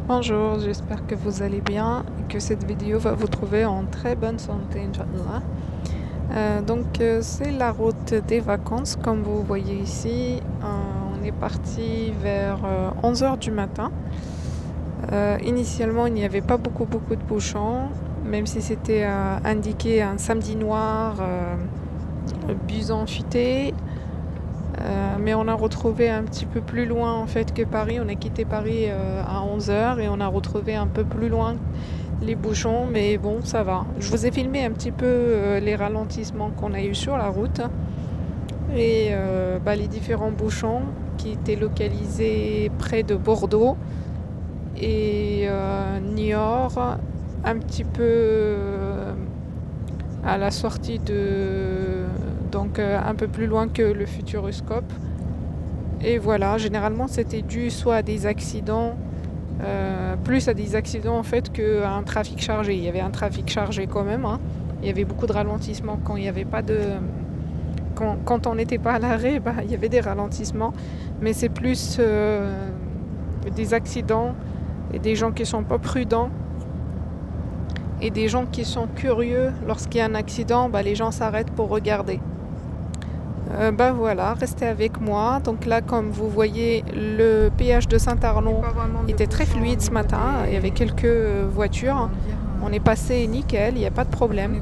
Bonjour, j'espère que vous allez bien et que cette vidéo va vous trouver en très bonne santé, Inch'Allah. C'est la route des vacances, comme vous voyez ici. On est parti vers 11 heures du matin. Initialement, il n'y avait pas beaucoup de bouchons, même si c'était indiqué un samedi noir, bus futé. Mais on a retrouvé un petit peu plus loin en fait que Paris. On a quitté Paris à 11 heures et on a retrouvé un peu plus loin les bouchons, mais bon, ça va. Je vous ai filmé un petit peu les ralentissements qu'on a eu sur la route et les différents bouchons qui étaient localisés près de Bordeaux et Niort, un petit peu à la sortie de... donc un peu plus loin que le Futuroscope. Et voilà, généralement c'était dû soit à des accidents, plus à des accidents en fait qu'à un trafic chargé. Il y avait un trafic chargé quand même, hein. Il y avait beaucoup de ralentissements quand il n'y avait pas de... Quand on n'était pas à l'arrêt, il y avait des ralentissements. Mais c'est plus des accidents et des gens qui sont pas prudents. Et des gens qui sont curieux, lorsqu'il y a un accident, les gens s'arrêtent pour regarder. Voilà, restez avec moi. Donc là, comme vous voyez, le péage de Saint-Arnaud était très fluide ce matin. Il y avait quelques voitures. On est passé nickel, il n'y a pas de problème.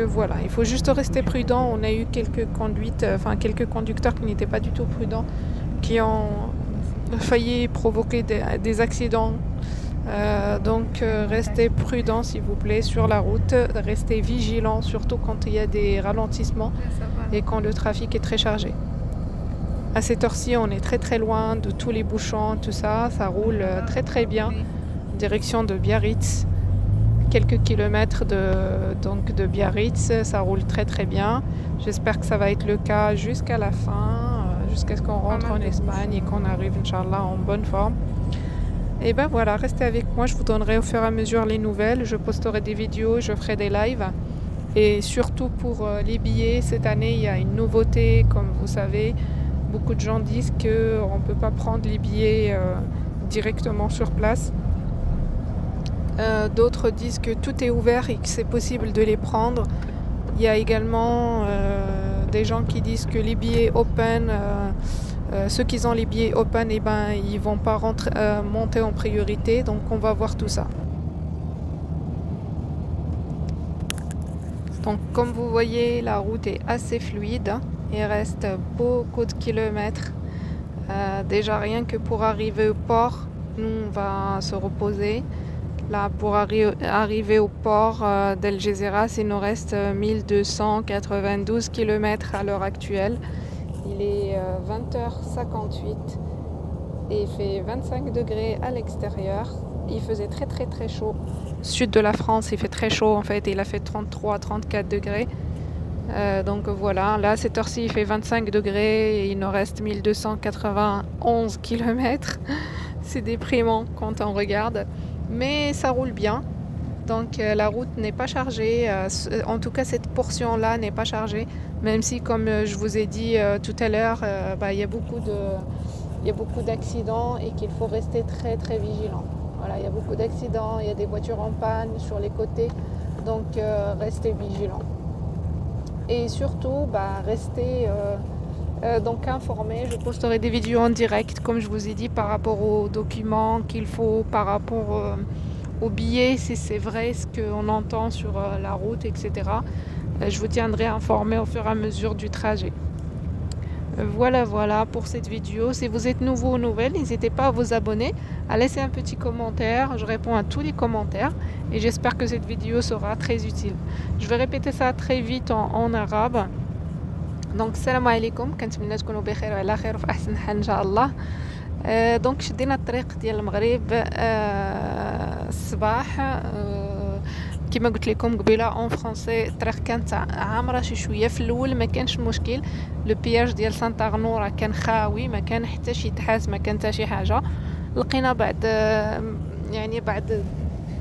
Voilà, il faut juste rester prudent. On a eu quelques conducteurs qui n'étaient pas du tout prudents, qui ont failli provoquer des accidents. Restez prudents s'il vous plaît sur la route, restez vigilants surtout quand il y a des ralentissements et quand le trafic est très chargé. À cette heure-ci on est très loin de tous les bouchons, tout ça, ça roule très bien, direction de Biarritz, quelques kilomètres de Biarritz, ça roule très bien. J'espère que ça va être le cas jusqu'à la fin, jusqu'à ce qu'on rentre en Espagne et qu'on arrive Inch'Allah en bonne forme. Et voilà, restez avec moi, je vous donnerai au fur et à mesure les nouvelles, je posterai des vidéos, je ferai des lives. Et surtout pour les billets, cette année il y a une nouveauté, comme vous savez, beaucoup de gens disent qu'on ne peut pas prendre les billets directement sur place. D'autres disent que tout est ouvert et que c'est possible de les prendre. Il y a également des gens qui disent que les billets open... ceux qui ont les billets open, ils vont pas monter en priorité, donc on va voir tout ça. Donc comme vous voyez, la route est assez fluide, il reste beaucoup de kilomètres. Déjà rien que pour arriver au port, nous on va se reposer. Là pour arriver au port d'El Gezeras, il nous reste 1292 km à l'heure actuelle. Il est 20h58 et il fait 25 degrés à l'extérieur. Il faisait très chaud. Sud de la France, il fait très chaud en fait. Il a fait 33-34 degrés. Donc voilà, là, à cette heure-ci, il fait 25 degrés et il nous reste 1291 km. C'est déprimant quand on regarde. Mais ça roule bien. Donc la route n'est pas chargée, en tout cas cette portion-là n'est pas chargée, même si comme je vous ai dit tout à l'heure, il y a beaucoup d'accidents et qu'il faut rester très vigilant. Voilà, il y a beaucoup d'accidents, il y a des voitures en panne sur les côtés, donc restez vigilants. Et surtout, restez informés, je posterai des vidéos en direct, comme je vous ai dit, par rapport aux documents qu'il faut, par rapport... aux billets, si c'est vrai ce qu'on entend sur la route, etc. Je vous tiendrai informé au fur et à mesure du trajet. Voilà pour cette vidéo. Si vous êtes nouveau ou nouvelle, n'hésitez pas à vous abonner, à laisser un petit commentaire. Je réponds à tous les commentaires et j'espère que cette vidéo sera très utile. Je vais répéter ça très vite en arabe. Donc, salam alaikum, كنتمنى تكونوا بخير وعلى خير وفي أحسن حال إن شاء الله. دونك شدينا الطريق ديال المغرب الصباح. كما قلت لكم قبيله اون فرونسي الطريق كانت عامره شويه في الاول، ما كانش مشكل. لو بياج ديال سانت-أرنو راه كان خاوي، ما كان حتى شي تحاس، ما كان حتى شي حاجه. لقينا بعد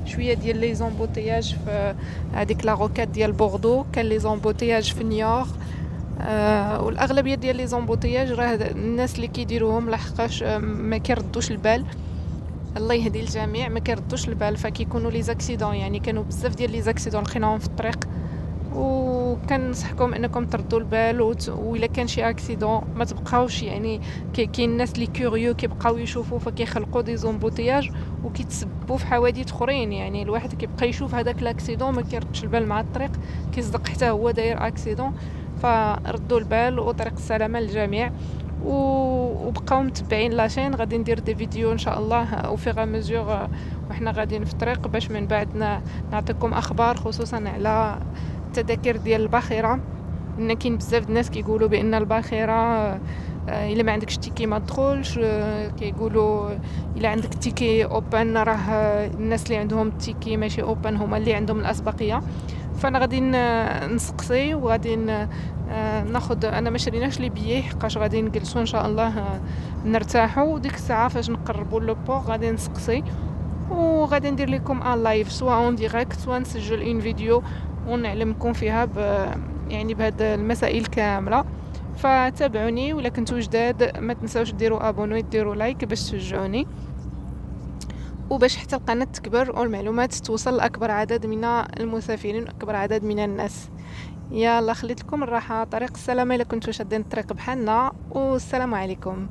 شويه ديال لي زامبوتياج في هذيك لا روكات ديال بوردو، كان لي زامبوتياج في نيور. والاغلبيه ديال لي زومبوتياج راه الناس اللي كيديروهم لحقاش ما كيردوش البال. الله يهدي الجميع، ما كيردوش البال فكيكونوا لي زاكسيدون. يعني كانوا بزاف ديال لي زاكسيدون لقيناهم في الطريق، وكنصحكم انكم تردوا البال وإلا كان شي اكسيدون ما تبقاوش يعني كاين الناس اللي كوريو كيبقاو يشوفوا فكيخلقوا دي زومبوتياج وكيتسببوا في حوادث اخرين. يعني الواحد كيبقى يشوف هذاك الاكسيدون ما كيردش البال مع الطريق، كيصدق حتى هو داير اكسيدون. فردوا البال وطريق السلامه للجميع، وبقاو متبعين لاشين. غادي ندير دي فيديو ان شاء الله او فيغ مزور وحنا غاديين في الطريق باش من بعد نعطيكم اخبار خصوصا على التذاكر ديال الباخره. ان كاين بزاف الناس كيقولوا بان الباخره الا ما عندكش تيكي ما تدخلش. كيقولوا الا عندك تيكي اوبن راه الناس اللي عندهم التيكي ماشي اوبن هما اللي عندهم الاسبقيه. فانا غادي نسقسي وغادي ناخذ. انا ما شريناش لي بيي حقاش غادي نجلسوا ان شاء الله نرتاحوا، وديك الساعه فاش نقربوا لو بور غادي نسقسي وغادي ندير لكم ان لايف سواء اون ديريكت سواء نسجل ان فيديو ونعلمكم فيها يعني بهاد المسائل كامله. فتابعوني، ولا كنتو جداد ما تنساوش ديروا ابونوي ديروا لايك باش تشجعوني وباش حتى القناه تكبر والمعلومات توصل لاكبر عدد من المسافرين واكبر عدد من الناس. يلا خليت لكم الراحه، طريق السلامه الا كنتو شادين الطريق بحالنا، والسلام عليكم.